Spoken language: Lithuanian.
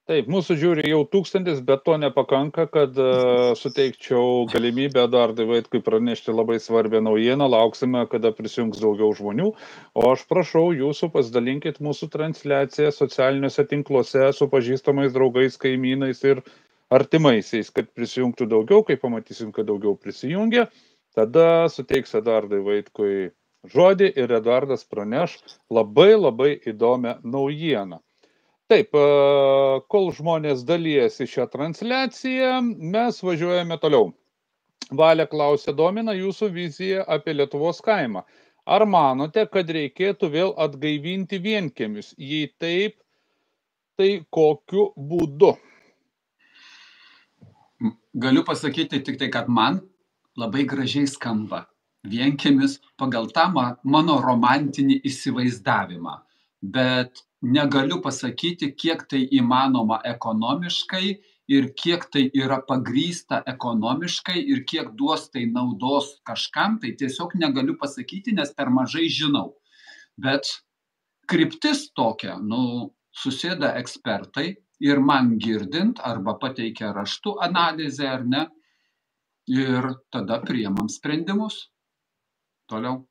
Taip, mūsų žiūri jau 1000, bet to nepakanka, kad suteikčiau galimybę Eduardui Vaitkui pranešti labai svarbią naujieną. Lauksime, kada prisijungs daugiau žmonių. O aš prašau jūsų, pasidalinkit mūsų transliaciją socialiniuose tinkluose su pažįstamais draugais, kaimynais ir artimaisiais, kad prisijungtų daugiau. Kai pamatysim, kad daugiau prisijungia, tada suteiks Eduardui Vaitkui žodį ir Eduardas praneš labai įdomią naujieną. Taip, kol žmonės dalyjasi šią transliaciją, mes važiuojame toliau. Valia klausia, domina jūsų vizija apie Lietuvos kaimą. Ar manote, kad reikėtų vėl atgaivinti vienkiemius? Jei taip, tai kokiu būdu? Galiu pasakyti tik tai, kad man labai gražiai skamba vienkiemis pagal tą mano romantinį įsivaizdavimą. Bet negaliu pasakyti, kiek tai įmanoma ekonomiškai ir kiek tai yra pagrįsta ekonomiškai ir kiek duos tai naudos kažkam, tai tiesiog negaliu pasakyti, nes per mažai žinau. Bet kryptis tokia, susėda ekspertai ir man girdint arba pateikia raštu analizę ar ne, ir tada priimam sprendimus. Toliau.